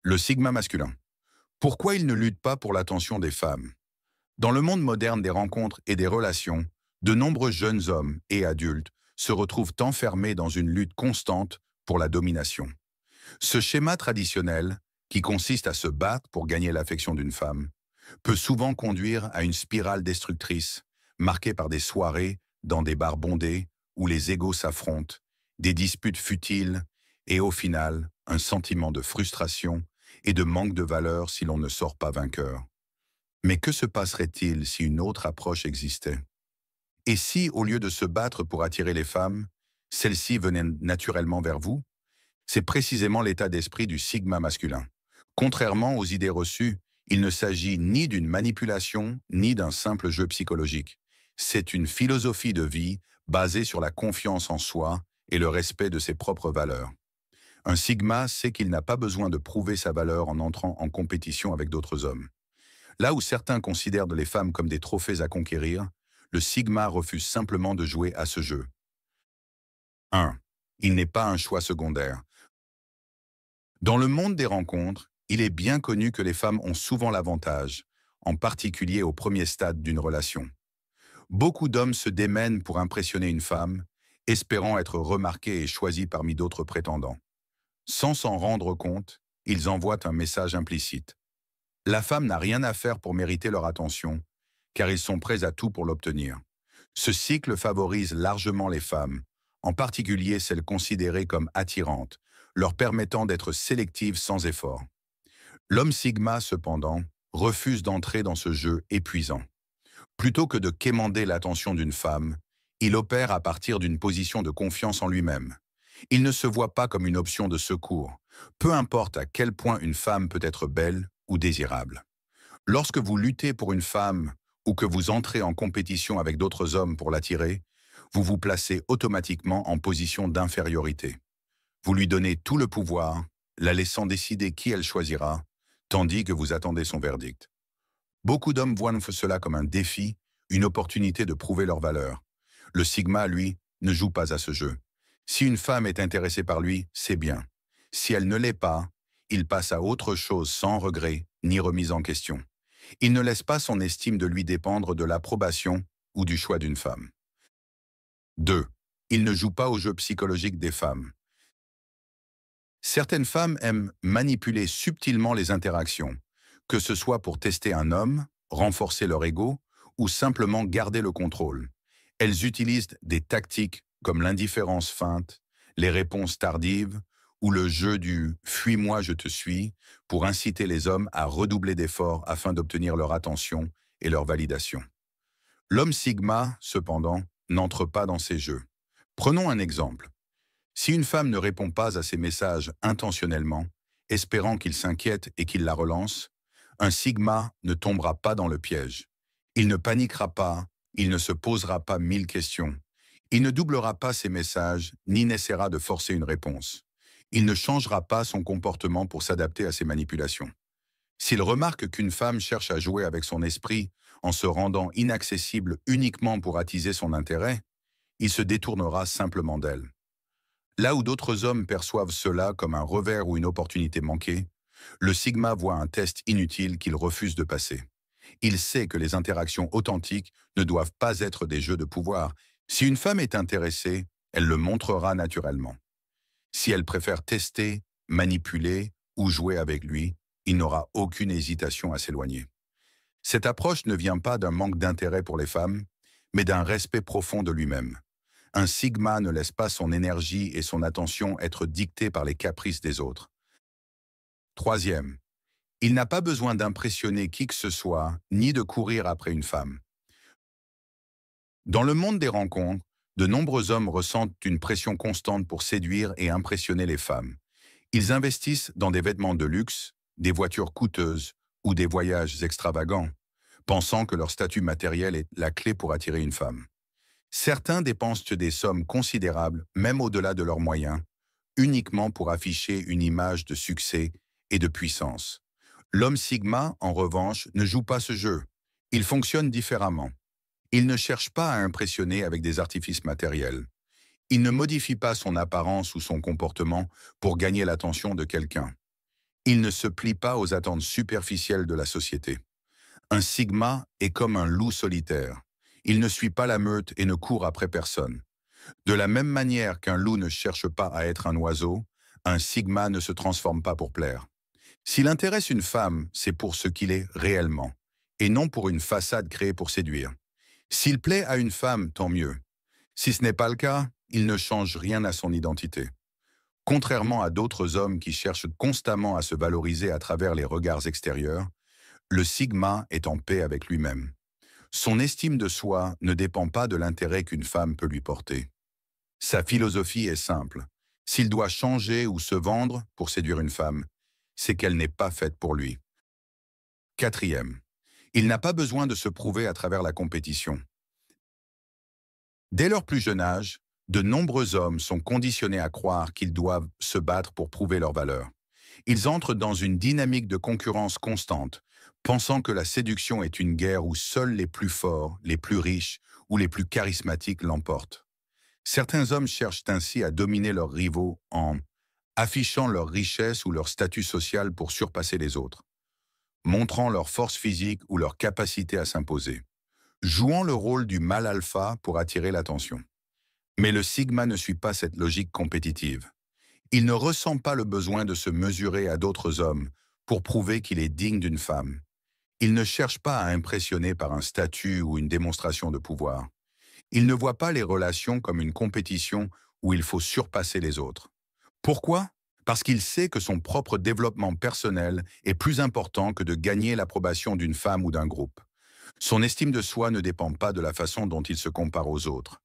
Le sigma masculin. Pourquoi il ne lutte pas pour l'attention des femmes? Dans le monde moderne des rencontres et des relations, de nombreux jeunes hommes et adultes se retrouvent enfermés dans une lutte constante pour la domination. Ce schéma traditionnel, qui consiste à se battre pour gagner l'affection d'une femme, peut souvent conduire à une spirale destructrice, marquée par des soirées dans des bars bondés où les égos s'affrontent, des disputes futiles et au final, un sentiment de frustration et de manque de valeur si l'on ne sort pas vainqueur. Mais que se passerait-il si une autre approche existait? Et si, au lieu de se battre pour attirer les femmes, celles-ci venaient naturellement vers vous? C'est précisément l'état d'esprit du sigma masculin. Contrairement aux idées reçues, il ne s'agit ni d'une manipulation, ni d'un simple jeu psychologique. C'est une philosophie de vie basée sur la confiance en soi et le respect de ses propres valeurs. Un sigma sait qu'il n'a pas besoin de prouver sa valeur en entrant en compétition avec d'autres hommes. Là où certains considèrent les femmes comme des trophées à conquérir, le sigma refuse simplement de jouer à ce jeu. 1. Il n'est pas un choix secondaire. Dans le monde des rencontres, il est bien connu que les femmes ont souvent l'avantage, en particulier au premier stade d'une relation. Beaucoup d'hommes se démènent pour impressionner une femme, espérant être remarqués et choisis parmi d'autres prétendants. Sans s'en rendre compte, ils envoient un message implicite. La femme n'a rien à faire pour mériter leur attention, car ils sont prêts à tout pour l'obtenir. Ce cycle favorise largement les femmes, en particulier celles considérées comme attirantes, leur permettant d'être sélectives sans effort. L'homme sigma, cependant, refuse d'entrer dans ce jeu épuisant. Plutôt que de quémander l'attention d'une femme, il opère à partir d'une position de confiance en lui-même. Il ne se voit pas comme une option de secours, peu importe à quel point une femme peut être belle ou désirable. Lorsque vous luttez pour une femme ou que vous entrez en compétition avec d'autres hommes pour l'attirer, vous vous placez automatiquement en position d'infériorité. Vous lui donnez tout le pouvoir, la laissant décider qui elle choisira, tandis que vous attendez son verdict. Beaucoup d'hommes voient cela comme un défi, une opportunité de prouver leur valeur. Le sigma, lui, ne joue pas à ce jeu. Si une femme est intéressée par lui, c'est bien. Si elle ne l'est pas, il passe à autre chose sans regret ni remise en question. Il ne laisse pas son estime de lui dépendre de l'approbation ou du choix d'une femme. 2. Il ne joue pas au jeu psychologique des femmes. Certaines femmes aiment manipuler subtilement les interactions, que ce soit pour tester un homme, renforcer leur ego ou simplement garder le contrôle. Elles utilisent des tactiques comme l'indifférence feinte, les réponses tardives ou le jeu du « fuis-moi, je te suis » pour inciter les hommes à redoubler d'efforts afin d'obtenir leur attention et leur validation. L'homme sigma, cependant, n'entre pas dans ces jeux. Prenons un exemple. Si une femme ne répond pas à ses messages intentionnellement, espérant qu'il s'inquiète et qu'il la relance, un sigma ne tombera pas dans le piège. Il ne paniquera pas, il ne se posera pas 1000 questions. Il ne doublera pas ses messages, ni n'essaiera de forcer une réponse. Il ne changera pas son comportement pour s'adapter à ses manipulations. S'il remarque qu'une femme cherche à jouer avec son esprit en se rendant inaccessible uniquement pour attiser son intérêt, il se détournera simplement d'elle. Là où d'autres hommes perçoivent cela comme un revers ou une opportunité manquée, le sigma voit un test inutile qu'il refuse de passer. Il sait que les interactions authentiques ne doivent pas être des jeux de pouvoir. Si une femme est intéressée, elle le montrera naturellement. Si elle préfère tester, manipuler ou jouer avec lui, il n'aura aucune hésitation à s'éloigner. Cette approche ne vient pas d'un manque d'intérêt pour les femmes, mais d'un respect profond de lui-même. Un sigma ne laisse pas son énergie et son attention être dictés par les caprices des autres. Troisième, il n'a pas besoin d'impressionner qui que ce soit, ni de courir après une femme. Dans le monde des rencontres, de nombreux hommes ressentent une pression constante pour séduire et impressionner les femmes. Ils investissent dans des vêtements de luxe, des voitures coûteuses ou des voyages extravagants, pensant que leur statut matériel est la clé pour attirer une femme. Certains dépensent des sommes considérables, même au-delà de leurs moyens, uniquement pour afficher une image de succès et de puissance. L'homme sigma, en revanche, ne joue pas ce jeu. Il fonctionne différemment. Il ne cherche pas à impressionner avec des artifices matériels. Il ne modifie pas son apparence ou son comportement pour gagner l'attention de quelqu'un. Il ne se plie pas aux attentes superficielles de la société. Un sigma est comme un loup solitaire. Il ne suit pas la meute et ne court après personne. De la même manière qu'un loup ne cherche pas à être un oiseau, un sigma ne se transforme pas pour plaire. S'il intéresse une femme, c'est pour ce qu'il est réellement, et non pour une façade créée pour séduire. S'il plaît à une femme, tant mieux. Si ce n'est pas le cas, il ne change rien à son identité. Contrairement à d'autres hommes qui cherchent constamment à se valoriser à travers les regards extérieurs, le sigma est en paix avec lui-même. Son estime de soi ne dépend pas de l'intérêt qu'une femme peut lui porter. Sa philosophie est simple. S'il doit changer ou se vendre pour séduire une femme, c'est qu'elle n'est pas faite pour lui. Quatrième, il n'a pas besoin de se prouver à travers la compétition. Dès leur plus jeune âge, de nombreux hommes sont conditionnés à croire qu'ils doivent se battre pour prouver leur valeur. Ils entrent dans une dynamique de concurrence constante, pensant que la séduction est une guerre où seuls les plus forts, les plus riches ou les plus charismatiques l'emportent. Certains hommes cherchent ainsi à dominer leurs rivaux en affichant leur richesse ou leur statut social pour surpasser les autres, montrant leur force physique ou leur capacité à s'imposer, jouant le rôle du mâle alpha pour attirer l'attention. Mais le sigma ne suit pas cette logique compétitive. Il ne ressent pas le besoin de se mesurer à d'autres hommes pour prouver qu'il est digne d'une femme. Il ne cherche pas à impressionner par un statut ou une démonstration de pouvoir. Il ne voit pas les relations comme une compétition où il faut surpasser les autres. Pourquoi? Parce qu'il sait que son propre développement personnel est plus important que de gagner l'approbation d'une femme ou d'un groupe. Son estime de soi ne dépend pas de la façon dont il se compare aux autres.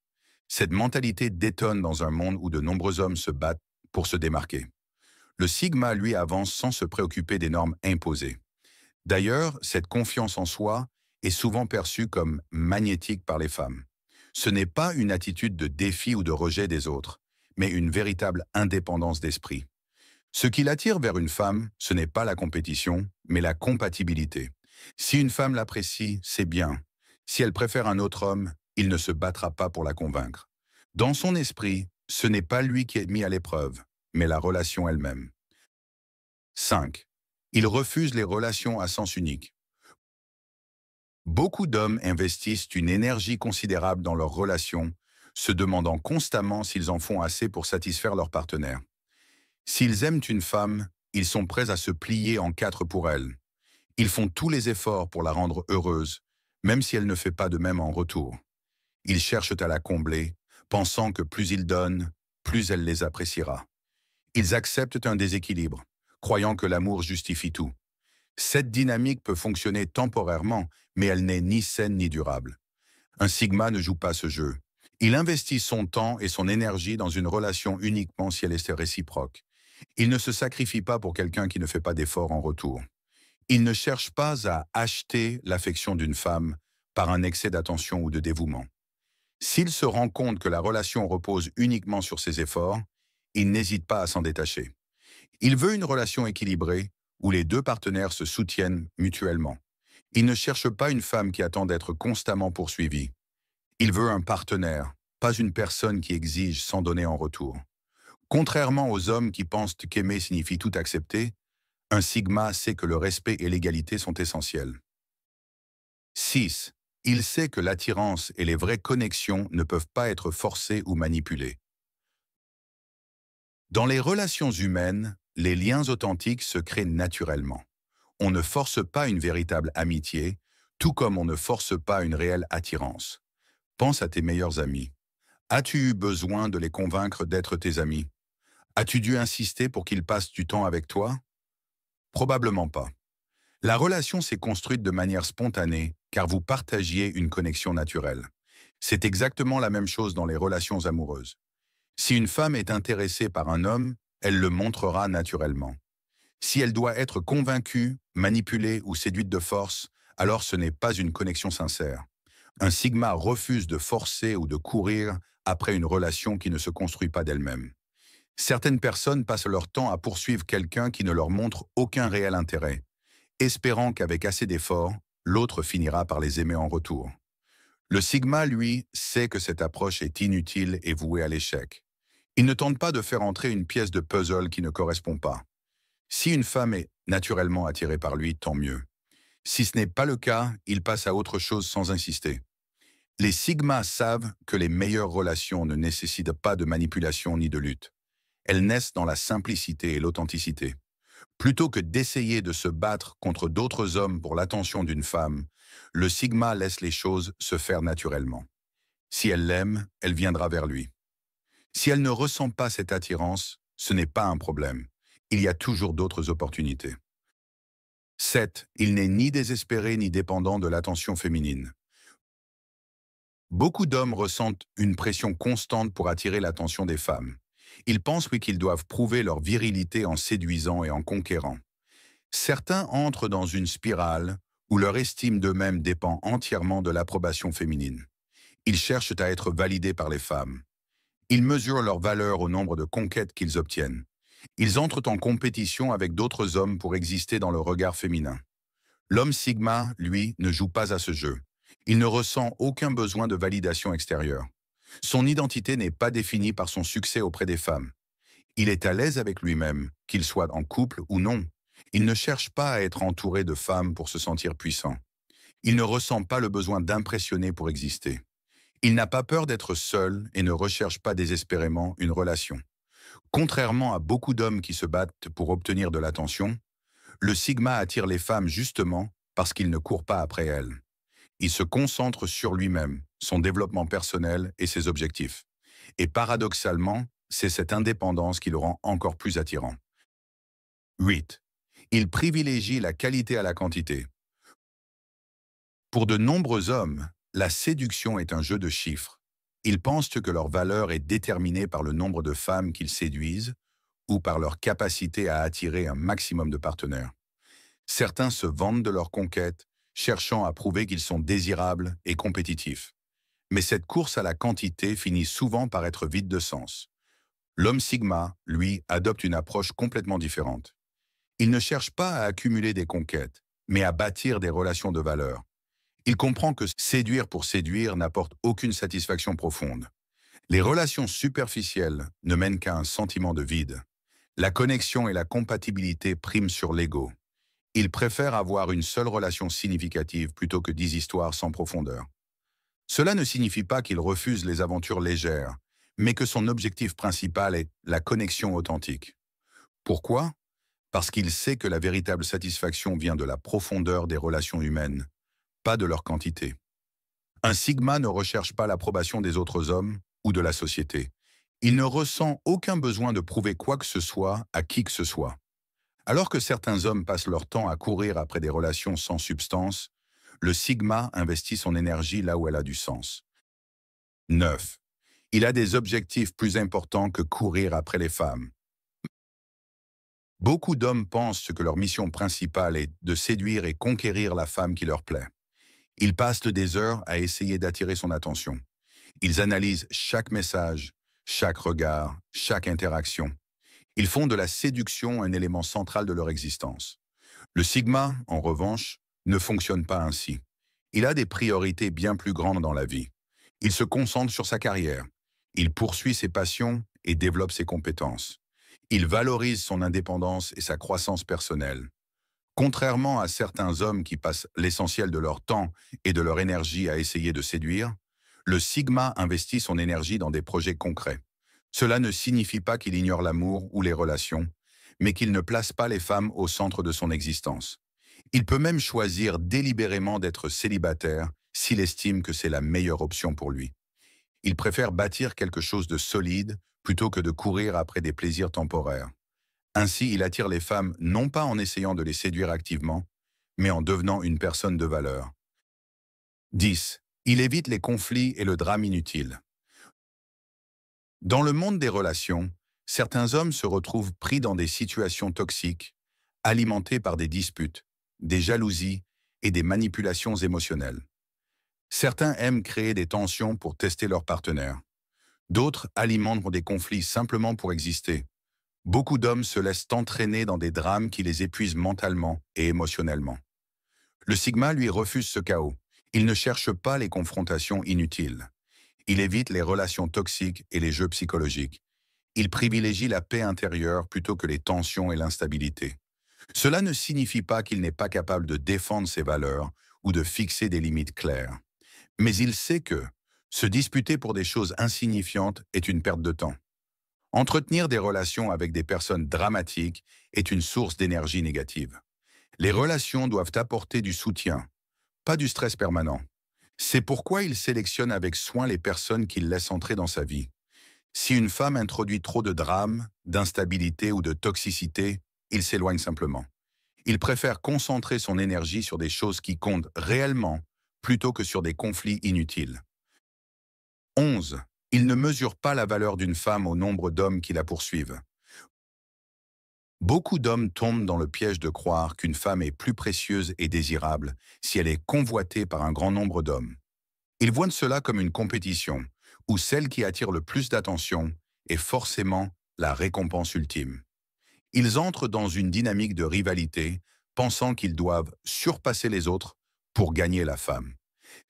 Cette mentalité détonne dans un monde où de nombreux hommes se battent pour se démarquer. Le sigma, lui, avance sans se préoccuper des normes imposées. D'ailleurs, cette confiance en soi est souvent perçue comme magnétique par les femmes. Ce n'est pas une attitude de défi ou de rejet des autres, mais une véritable indépendance d'esprit. Ce qui l'attire vers une femme, ce n'est pas la compétition, mais la compatibilité. Si une femme l'apprécie, c'est bien. Si elle préfère un autre homme, il ne se battra pas pour la convaincre. Dans son esprit, ce n'est pas lui qui est mis à l'épreuve, mais la relation elle-même. 5. Il refuse les relations à sens unique. Beaucoup d'hommes investissent une énergie considérable dans leurs relations, se demandant constamment s'ils en font assez pour satisfaire leur partenaire. S'ils aiment une femme, ils sont prêts à se plier en quatre pour elle. Ils font tous les efforts pour la rendre heureuse, même si elle ne fait pas de même en retour. Ils cherchent à la combler, pensant que plus ils donnent, plus elle les appréciera. Ils acceptent un déséquilibre, croyant que l'amour justifie tout. Cette dynamique peut fonctionner temporairement, mais elle n'est ni saine ni durable. Un sigma ne joue pas ce jeu. Il investit son temps et son énergie dans une relation uniquement si elle est réciproque. Il ne se sacrifie pas pour quelqu'un qui ne fait pas d'efforts en retour. Il ne cherche pas à acheter l'affection d'une femme par un excès d'attention ou de dévouement. S'il se rend compte que la relation repose uniquement sur ses efforts, il n'hésite pas à s'en détacher. Il veut une relation équilibrée où les deux partenaires se soutiennent mutuellement. Il ne cherche pas une femme qui attend d'être constamment poursuivie. Il veut un partenaire, pas une personne qui exige sans donner en retour. Contrairement aux hommes qui pensent qu'aimer signifie tout accepter, un sigma sait que le respect et l'égalité sont essentiels. 6. Il sait que l'attirance et les vraies connexions ne peuvent pas être forcées ou manipulées. Dans les relations humaines, les liens authentiques se créent naturellement. On ne force pas une véritable amitié, tout comme on ne force pas une réelle attirance. Pense à tes meilleurs amis. As-tu eu besoin de les convaincre d'être tes amis? As-tu dû insister pour qu'ils passent du temps avec toi? Probablement pas. La relation s'est construite de manière spontanée, car vous partagiez une connexion naturelle. C'est exactement la même chose dans les relations amoureuses. Si une femme est intéressée par un homme, elle le montrera naturellement. Si elle doit être convaincue, manipulée ou séduite de force, alors ce n'est pas une connexion sincère. Un sigma refuse de forcer ou de courir après une relation qui ne se construit pas d'elle-même. Certaines personnes passent leur temps à poursuivre quelqu'un qui ne leur montre aucun réel intérêt, espérant qu'avec assez d'efforts, l'autre finira par les aimer en retour. Le sigma, lui, sait que cette approche est inutile et vouée à l'échec. Il ne tente pas de faire entrer une pièce de puzzle qui ne correspond pas. Si une femme est naturellement attirée par lui, tant mieux. Si ce n'est pas le cas, il passe à autre chose sans insister. Les Sigmas savent que les meilleures relations ne nécessitent pas de manipulation ni de lutte. Elles naissent dans la simplicité et l'authenticité. Plutôt que d'essayer de se battre contre d'autres hommes pour l'attention d'une femme, le Sigma laisse les choses se faire naturellement. Si elle l'aime, elle viendra vers lui. Si elle ne ressent pas cette attirance, ce n'est pas un problème. Il y a toujours d'autres opportunités. 7. Il n'est ni désespéré ni dépendant de l'attention féminine. Beaucoup d'hommes ressentent une pression constante pour attirer l'attention des femmes. Ils pensent oui qu'ils doivent prouver leur virilité en séduisant et en conquérant. Certains entrent dans une spirale où leur estime d'eux-mêmes dépend entièrement de l'approbation féminine. Ils cherchent à être validés par les femmes. Ils mesurent leur valeur au nombre de conquêtes qu'ils obtiennent. Ils entrent en compétition avec d'autres hommes pour exister dans le regard féminin. L'homme Sigma, lui, ne joue pas à ce jeu. Il ne ressent aucun besoin de validation extérieure. Son identité n'est pas définie par son succès auprès des femmes. Il est à l'aise avec lui-même, qu'il soit en couple ou non. Il ne cherche pas à être entouré de femmes pour se sentir puissant. Il ne ressent pas le besoin d'impressionner pour exister. Il n'a pas peur d'être seul et ne recherche pas désespérément une relation. Contrairement à beaucoup d'hommes qui se battent pour obtenir de l'attention, le Sigma attire les femmes justement parce qu'il ne court pas après elles. Il se concentre sur lui-même, son développement personnel et ses objectifs. Et paradoxalement, c'est cette indépendance qui le rend encore plus attirant. 8. Il privilégie la qualité à la quantité. Pour de nombreux hommes, la séduction est un jeu de chiffres. Ils pensent que leur valeur est déterminée par le nombre de femmes qu'ils séduisent ou par leur capacité à attirer un maximum de partenaires. Certains se vantent de leur conquête, cherchant à prouver qu'ils sont désirables et compétitifs. Mais cette course à la quantité finit souvent par être vide de sens. L'homme Sigma, lui, adopte une approche complètement différente. Il ne cherche pas à accumuler des conquêtes, mais à bâtir des relations de valeur. Il comprend que séduire pour séduire n'apporte aucune satisfaction profonde. Les relations superficielles ne mènent qu'à un sentiment de vide. La connexion et la compatibilité priment sur l'ego. Il préfère avoir une seule relation significative plutôt que 10 histoires sans profondeur. Cela ne signifie pas qu'il refuse les aventures légères, mais que son objectif principal est la connexion authentique. Pourquoi? Parce qu'il sait que la véritable satisfaction vient de la profondeur des relations humaines, pas de leur quantité. Un Sigma ne recherche pas l'approbation des autres hommes ou de la société. Il ne ressent aucun besoin de prouver quoi que ce soit à qui que ce soit. Alors que certains hommes passent leur temps à courir après des relations sans substance, le Sigma investit son énergie là où elle a du sens. 9. Il a des objectifs plus importants que courir après les femmes. Beaucoup d'hommes pensent que leur mission principale est de séduire et conquérir la femme qui leur plaît. Ils passent des heures à essayer d'attirer son attention. Ils analysent chaque message, chaque regard, chaque interaction. Ils font de la séduction un élément central de leur existence. Le Sigma, en revanche, ne fonctionne pas ainsi. Il a des priorités bien plus grandes dans la vie. Il se concentre sur sa carrière. Il poursuit ses passions et développe ses compétences. Il valorise son indépendance et sa croissance personnelle. Contrairement à certains hommes qui passent l'essentiel de leur temps et de leur énergie à essayer de séduire, le Sigma investit son énergie dans des projets concrets. Cela ne signifie pas qu'il ignore l'amour ou les relations, mais qu'il ne place pas les femmes au centre de son existence. Il peut même choisir délibérément d'être célibataire s'il estime que c'est la meilleure option pour lui. Il préfère bâtir quelque chose de solide plutôt que de courir après des plaisirs temporaires. Ainsi, il attire les femmes non pas en essayant de les séduire activement, mais en devenant une personne de valeur. 10. Il évite les conflits et le drame inutile. Dans le monde des relations, certains hommes se retrouvent pris dans des situations toxiques, alimentées par des disputes, des jalousies et des manipulations émotionnelles. Certains aiment créer des tensions pour tester leur partenaire. D'autres alimentent des conflits simplement pour exister. Beaucoup d'hommes se laissent entraîner dans des drames qui les épuisent mentalement et émotionnellement. Le Sigma, lui, refuse ce chaos. Il ne cherche pas les confrontations inutiles. Il évite les relations toxiques et les jeux psychologiques. Il privilégie la paix intérieure plutôt que les tensions et l'instabilité. Cela ne signifie pas qu'il n'est pas capable de défendre ses valeurs ou de fixer des limites claires. Mais il sait que se disputer pour des choses insignifiantes est une perte de temps. Entretenir des relations avec des personnes dramatiques est une source d'énergie négative. Les relations doivent apporter du soutien, pas du stress permanent. C'est pourquoi il sélectionne avec soin les personnes qu'il laisse entrer dans sa vie. Si une femme introduit trop de drames, d'instabilité ou de toxicité, il s'éloigne simplement. Il préfère concentrer son énergie sur des choses qui comptent réellement plutôt que sur des conflits inutiles. 11. Il ne mesure pas la valeur d'une femme au nombre d'hommes qui la poursuivent. Beaucoup d'hommes tombent dans le piège de croire qu'une femme est plus précieuse et désirable si elle est convoitée par un grand nombre d'hommes. Ils voient cela comme une compétition, où celle qui attire le plus d'attention est forcément la récompense ultime. Ils entrent dans une dynamique de rivalité, pensant qu'ils doivent surpasser les autres pour gagner la femme.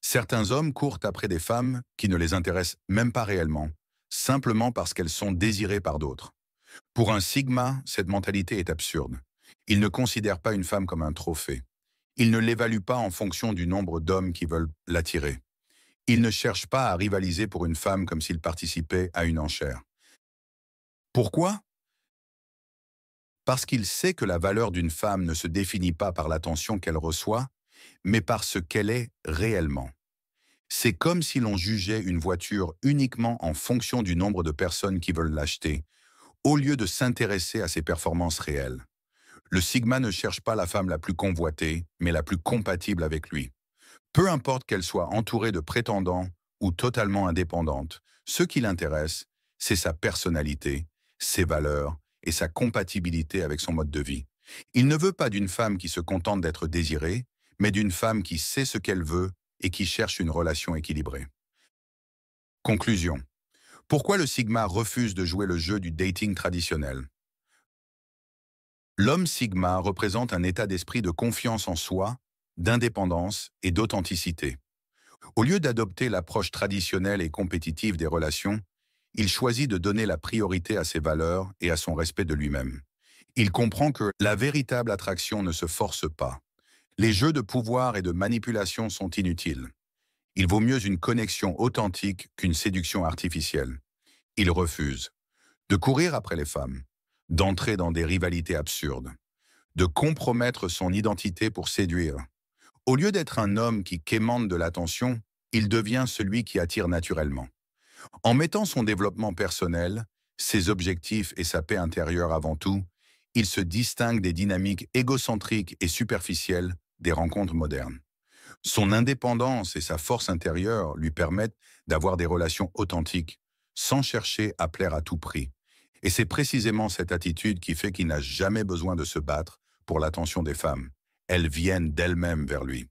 Certains hommes courent après des femmes qui ne les intéressent même pas réellement, simplement parce qu'elles sont désirées par d'autres. Pour un Sigma, cette mentalité est absurde. Il ne considère pas une femme comme un trophée. Il ne l'évalue pas en fonction du nombre d'hommes qui veulent l'attirer. Il ne cherche pas à rivaliser pour une femme comme s'il participait à une enchère. Pourquoi? Parce qu'il sait que la valeur d'une femme ne se définit pas par l'attention qu'elle reçoit, mais par ce qu'elle est réellement. C'est comme si l'on jugeait une voiture uniquement en fonction du nombre de personnes qui veulent l'acheter, au lieu de s'intéresser à ses performances réelles. Le Sigma ne cherche pas la femme la plus convoitée, mais la plus compatible avec lui. Peu importe qu'elle soit entourée de prétendants ou totalement indépendante, ce qui l'intéresse, c'est sa personnalité, ses valeurs et sa compatibilité avec son mode de vie. Il ne veut pas d'une femme qui se contente d'être désirée, mais d'une femme qui sait ce qu'elle veut et qui cherche une relation équilibrée. Conclusion. Pourquoi le Sigma refuse de jouer le jeu du dating traditionnel? L'homme Sigma représente un état d'esprit de confiance en soi, d'indépendance et d'authenticité. Au lieu d'adopter l'approche traditionnelle et compétitive des relations, il choisit de donner la priorité à ses valeurs et à son respect de lui-même. Il comprend que la véritable attraction ne se force pas. Les jeux de pouvoir et de manipulation sont inutiles. Il vaut mieux une connexion authentique qu'une séduction artificielle. Il refuse de courir après les femmes, d'entrer dans des rivalités absurdes, de compromettre son identité pour séduire. Au lieu d'être un homme qui quémande de l'attention, il devient celui qui attire naturellement. En mettant son développement personnel, ses objectifs et sa paix intérieure avant tout, il se distingue des dynamiques égocentriques et superficielles des rencontres modernes. Son indépendance et sa force intérieure lui permettent d'avoir des relations authentiques, sans chercher à plaire à tout prix. Et c'est précisément cette attitude qui fait qu'il n'a jamais besoin de se battre pour l'attention des femmes. Elles viennent d'elles-mêmes vers lui.